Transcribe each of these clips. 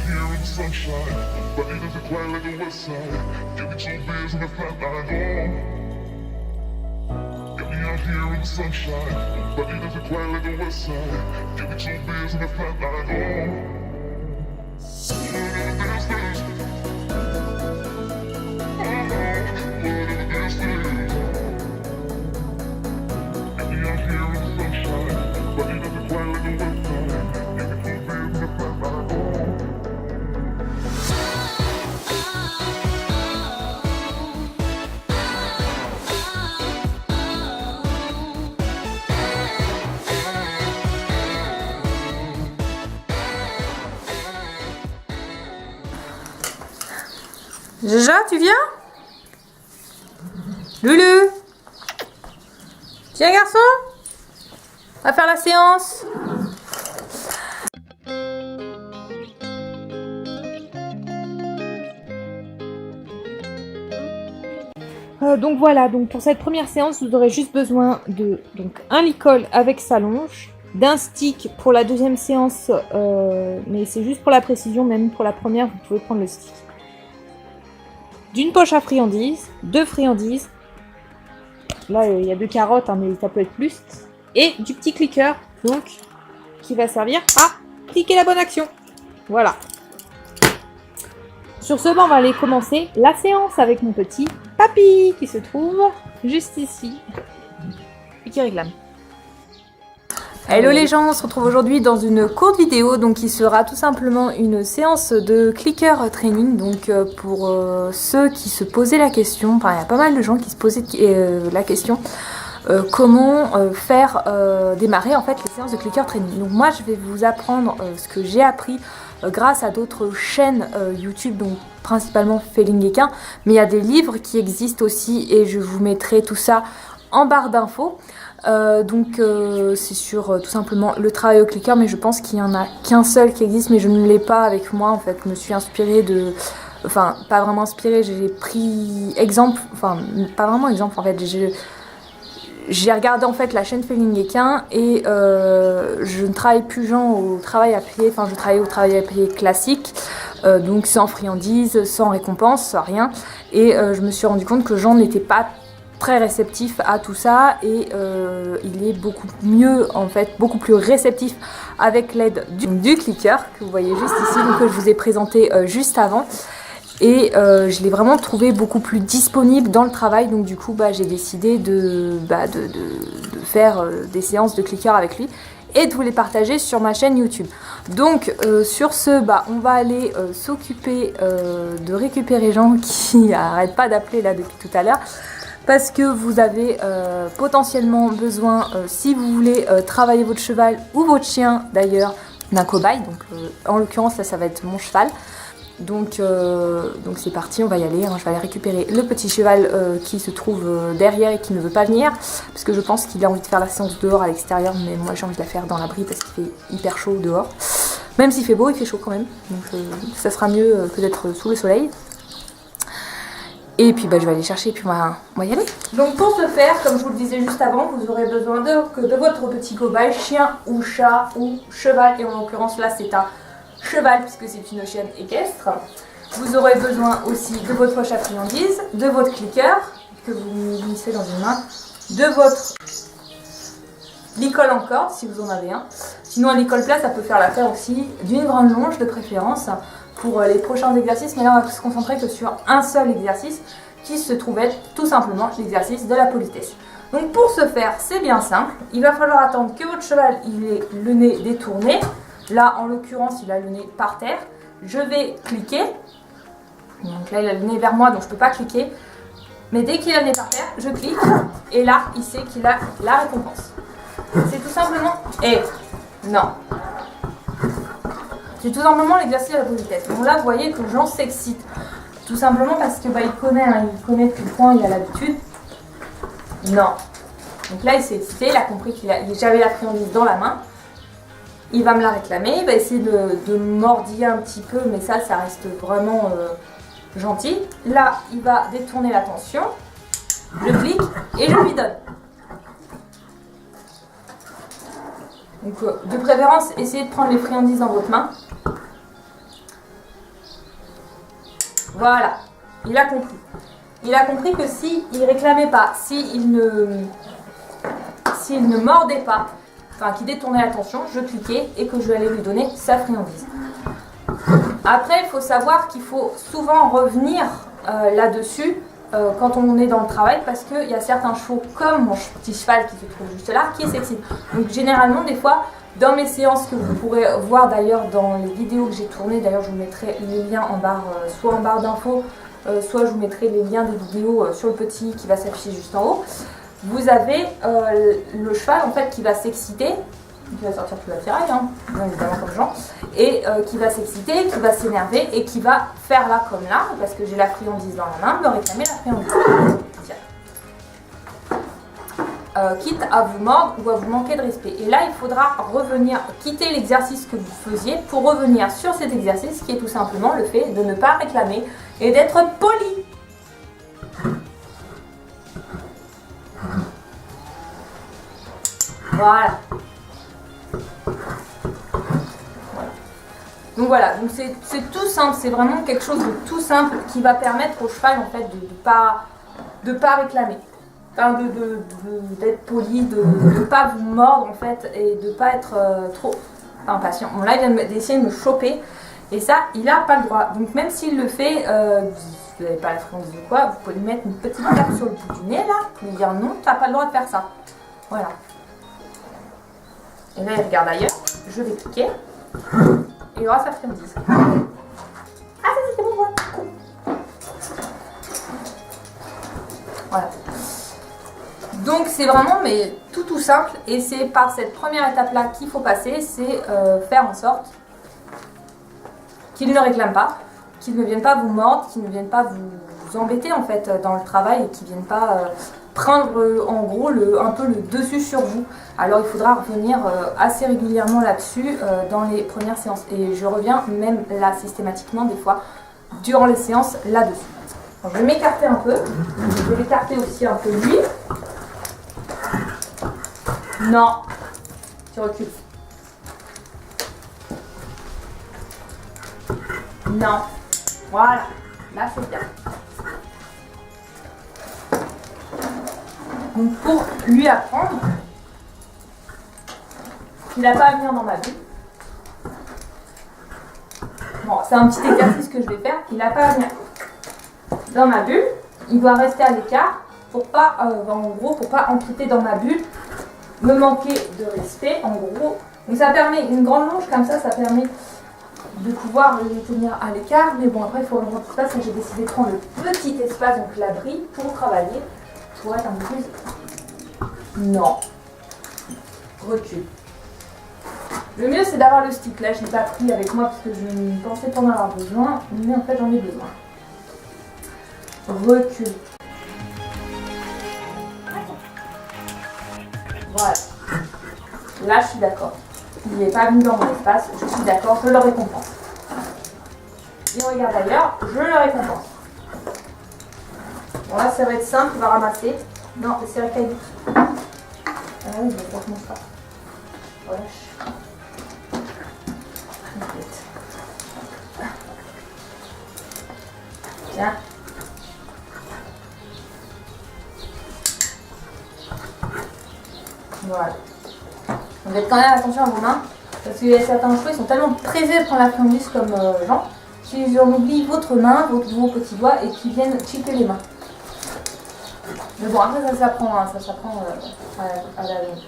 here in the sunshine, body doesn't cry like the west side. Give me 2 beers and a flat line, oh. Get me out here in the sunshine, body doesn't cry like the west side. Give me 2 beers and a flat line, oh. Jaja, tu viens? Lulu? Tiens garçon, on va faire la séance. Donc voilà, donc pour cette première séance, vous aurez juste besoin de un licol avec sa longe, d'un stick pour la deuxième séance, mais c'est juste pour la précision, même pour la première, vous pouvez prendre le stick. D'une poche à friandises, 2 friandises, là il y a 2 carottes, hein, mais ça peut être plus, et du petit clicker, donc, qui va servir à cliquer la bonne action. Voilà. Sur ce, on va aller commencer la séance avec mon petit papy, qui se trouve juste ici, et qui réclame. Hello les gens, on se retrouve aujourd'hui dans une courte vidéo donc qui sera tout simplement une séance de clicker training. Donc pour ceux qui se posaient la question, enfin il y a pas mal de gens qui se posaient la question comment faire démarrer en fait les séances de clicker training. Donc moi je vais vous apprendre ce que j'ai appris grâce à d'autres chaînes YouTube, donc principalement Felingeka, mais il y a des livres qui existent aussi et je vous mettrai tout ça en barre d'infos. C'est sur tout simplement le travail au clicker, mais je pense qu'il y en a qu'un seul qui existe, mais je ne l'ai pas avec moi en fait. Je me suis inspirée de, enfin pas vraiment inspirée, j'ai pris exemple, enfin pas vraiment exemple en fait. J'ai regardé en fait la chaîne Felingeka et je ne travaille plus genre au travail à pied, enfin je travaille au travail à pied classique, donc sans friandises, sans récompense, sans rien. Et je me suis rendu compte que Jean n'était pas très réceptif à tout ça et il est beaucoup mieux en fait, beaucoup plus réceptif avec l'aide du clicker que vous voyez juste ici, donc que je vous ai présenté juste avant, et je l'ai vraiment trouvé beaucoup plus disponible dans le travail, donc du coup j'ai décidé de faire des séances de clicker avec lui et de vous les partager sur ma chaîne YouTube. Donc sur ce, on va aller s'occuper de récupérer Jean qui n'arrête pas d'appeler là depuis tout à l'heure. Parce que vous avez potentiellement besoin, si vous voulez travailler votre cheval ou votre chien d'ailleurs, d'un cobaye. Donc en l'occurrence là ça va être mon cheval. Donc c'est parti, on va y aller. Je vais aller récupérer le petit cheval qui se trouve derrière et qui ne veut pas venir. Parce que je pense qu'il a envie de faire la séance dehors à l'extérieur. Mais moi j'ai envie de la faire dans l'abri parce qu'il fait hyper chaud dehors. Même s'il fait beau, il fait chaud quand même. Donc ça sera mieux que d'être sous le soleil. Et puis je vais aller chercher et puis on va y aller. Donc pour ce faire, comme je vous le disais juste avant, vous aurez besoin de votre petit cobaye, chien ou chat ou cheval. Et en l'occurrence là c'est un cheval puisque c'est une chienne équestre. Vous aurez besoin aussi de votre poche à friandises, de votre clicker que vous glissez dans une main, de votre licol en corde si vous en avez un. Sinon un licol plat ça peut faire l'affaire aussi, d'une grande longe de préférence pour les prochains exercices, mais là on va se concentrer que sur un seul exercice qui se trouve être tout simplement l'exercice de la politesse. Donc pour ce faire, c'est bien simple, il va falloir attendre que votre cheval il ait le nez détourné. Là en l'occurrence il a le nez par terre, je vais cliquer, donc là il a le nez vers moi donc je ne peux pas cliquer, mais dès qu'il a le nez par terre, je clique et là il sait qu'il a la récompense. C'est tout simplement, non. C'est tout simplement l'exercice de la politesse. Donc là, vous voyez que Jean s'excite. Tout simplement parce que il connaît depuis le temps, il a l'habitude. Non. Donc là, il s'est excité, il a compris j'avais la friandise dans la main. Il va me la réclamer, il va essayer de mordiller un petit peu, mais ça reste vraiment gentil. Là, il va détourner l'attention. Je clique et je lui donne. Donc de préférence, essayez de prendre les friandises dans votre main. Voilà, il a compris. Il a compris que s'il ne réclamait pas, s'il ne mordait pas, enfin qu'il détournait l'attention, je cliquais et que je allais lui donner sa friandise. Après, il faut savoir qu'il faut souvent revenir là-dessus quand on est dans le travail, parce qu'il y a certains chevaux, comme mon petit cheval qui se trouve juste là, qui est sexy. Donc généralement, des fois, dans mes séances que vous pourrez voir d'ailleurs dans les vidéos que j'ai tournées, d'ailleurs je vous mettrai les liens en barre, soit en barre d'infos, soit je vous mettrai les liens des vidéos sur le petit qui va s'afficher juste en haut. Vous avez le cheval en fait qui va s'exciter, qui va sortir tout l'attirail, hein, bien évidemment comme Jean, et qui va s'exciter, qui va s'énerver et qui va faire là comme là, parce que j'ai la friandise dans la main, me réclamer la friandise. Quitte à vous mordre ou à vous manquer de respect. Et là, il faudra revenir, quitter l'exercice que vous faisiez pour revenir sur cet exercice qui est tout simplement le fait de ne pas réclamer et d'être poli. Voilà. Donc voilà, donc c'est tout simple, c'est vraiment quelque chose de tout simple qui va permettre au cheval en fait de pas réclamer. Enfin, d'être poli, de ne pas vous mordre en fait et de ne pas être trop impatient. Bon, là, il vient d'essayer de me choper et ça, il n'a pas le droit. Donc, même s'il le fait, vous n'avez pas la friandise ou quoi, vous pouvez lui mettre une petite tape sur le bout du nez là, pour lui dire non, tu n'as pas le droit de faire ça. Voilà. Et là, il regarde ailleurs, je vais cliquer et il aura sa friandise. Ah, ça c'était mon doigt. Voilà. Donc c'est vraiment mais tout simple et c'est par cette première étape là qu'il faut passer, c'est faire en sorte qu'il ne réclame pas, qu'il ne vienne pas vous mordre, qu'il ne vienne pas vous embêter en fait dans le travail et qu'il ne vienne pas prendre en gros un peu le dessus sur vous. Alors il faudra revenir assez régulièrement là-dessus dans les premières séances et je reviens même là systématiquement des fois durant les séances là-dessus. Je vais m'écarter un peu, je vais l'écarter aussi un peu lui. Non, tu recules. Non, voilà, là c'est bien. Donc pour lui apprendre qu'il n'a pas à venir dans ma bulle. Bon, c'est un petit exercice que je vais faire. Il n'a pas à venir dans ma bulle. Il doit rester à l'écart pour pas, en gros, pour pas empiéter dans ma bulle. Me manquer de respect, en gros. Donc ça permet, une grande longe comme ça permet de pouvoir les tenir à l'écart. Mais bon, après, il faut le rendre espace et j'ai décidé de prendre le petit espace, donc l'abri, pour travailler. Pour être un peu plus... Non. Recule. Le mieux, c'est d'avoir le stick. Là, je ne l'ai pas pris avec moi parce que je ne pensais pas en avoir besoin. Mais en fait, j'en ai besoin. Recule. Voilà. Là, je suis d'accord. Il n'est pas venu dans mon espace. Je suis d'accord. Je le récompense. Il regarde ailleurs. Je le récompense. Bon, là, ça va être simple. Il va ramasser. Non, c'est la caille. Ah oui, je vais faire mon ça. Relâche. Tiens. Voilà. Donc faites quand même attention à vos mains, parce qu'il y a certains chevaux, ils sont tellement pressés de prendre la friandise comme Jean, qu'ils en oublient votre main, vos petits doigts, et qu'ils viennent chipper les mains. Mais bon, après ça s'apprend, hein, ça s'apprend à la longe.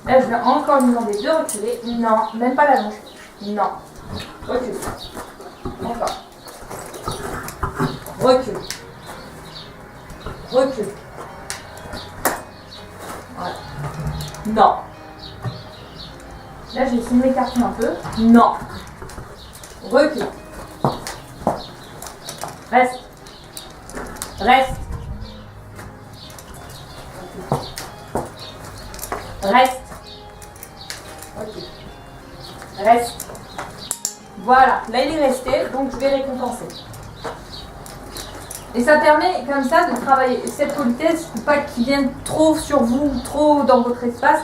Là, je vais encore lui demander de reculer. Non, même pas la longe. Non. Recule. Encore. Recule. Recule. Voilà. Non. Là, je vais essayer de m'écarter un peu. Non. Recule. Reste. Reste. Reste. Ok. Reste. Voilà. Là, il est resté, donc je vais récompenser. Et ça permet comme ça de travailler cette politesse, pour pas qu'ils viennent trop sur vous, trop dans votre espace,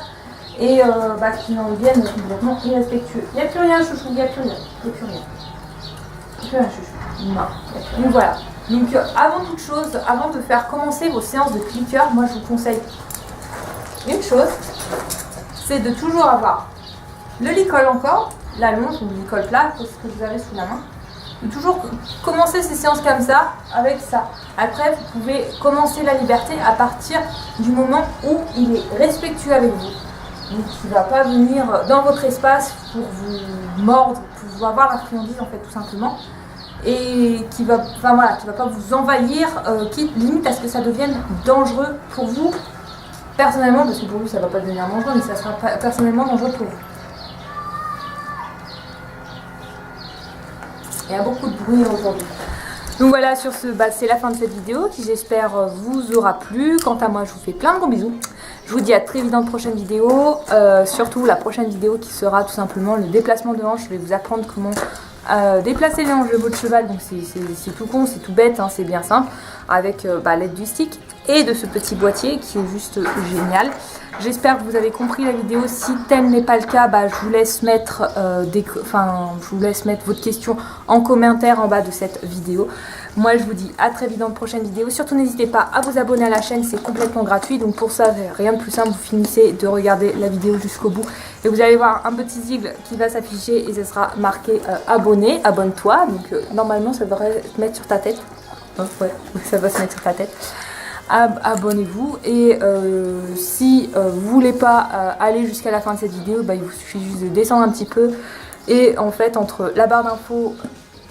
et qu'ils en deviennent complètement irrespectueux. Il n'y a plus rien, chouchou, il n'y a plus rien. Il n'y a plus rien. Tu fais un chouchou. Non. Donc voilà. Donc avant toute chose, avant de faire commencer vos séances de clicker, moi je vous conseille une chose, c'est de toujours avoir le licol encore, la longe ou le licol plat, ce que vous avez sous la main. De toujours commencer ces séances comme ça, avec ça. Après, vous pouvez commencer la liberté à partir du moment où il est respectueux avec vous. Donc il ne va pas venir dans votre espace pour vous mordre, pour vous avoir la friandise en fait tout simplement. Et qui va, qui va pas vous envahir, limite à ce que ça devienne dangereux pour vous personnellement, parce que pour vous ça va pas devenir dangereux, mais ça sera personnellement dangereux pour vous. Il y a beaucoup de bruit aujourd'hui. Donc voilà, sur ce, c'est la fin de cette vidéo qui j'espère vous aura plu. Quant à moi, je vous fais plein de gros bisous. Je vous dis à très vite dans de prochaines vidéos. Surtout la prochaine vidéo qui sera tout simplement le déplacement de hanche. Je vais vous apprendre comment déplacer les hanches de votre cheval. Donc c'est tout con, c'est tout bête, hein, c'est bien simple. Avec l'aide du stick et de ce petit boîtier qui est juste génial. J'espère que vous avez compris la vidéo. Si tel n'est pas le cas, je vous laisse mettre votre question en commentaire en bas de cette vidéo. Moi, je vous dis à très vite dans de prochaines vidéos. Surtout, n'hésitez pas à vous abonner à la chaîne, c'est complètement gratuit. Donc pour ça, rien de plus simple, vous finissez de regarder la vidéo jusqu'au bout. Et vous allez voir un petit sigle qui va s'afficher et ce sera marqué abonné, abonne-toi. Donc normalement, ça devrait se mettre sur ta tête. Ouais, ça va se mettre sur ta tête. Abonnez-vous et si vous voulez pas aller jusqu'à la fin de cette vidéo, il vous suffit juste de descendre un petit peu et en fait entre la barre d'infos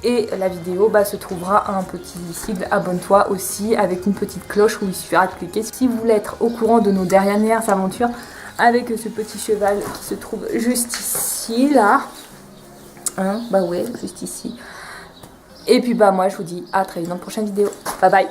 et la vidéo se trouvera un petit sigle abonne-toi aussi avec une petite cloche où il suffira de cliquer si vous voulez être au courant de nos dernières aventures avec ce petit cheval qui se trouve juste ici là, hein, ouais juste ici. Et puis moi je vous dis à très vite dans de prochaine vidéo. Bye bye.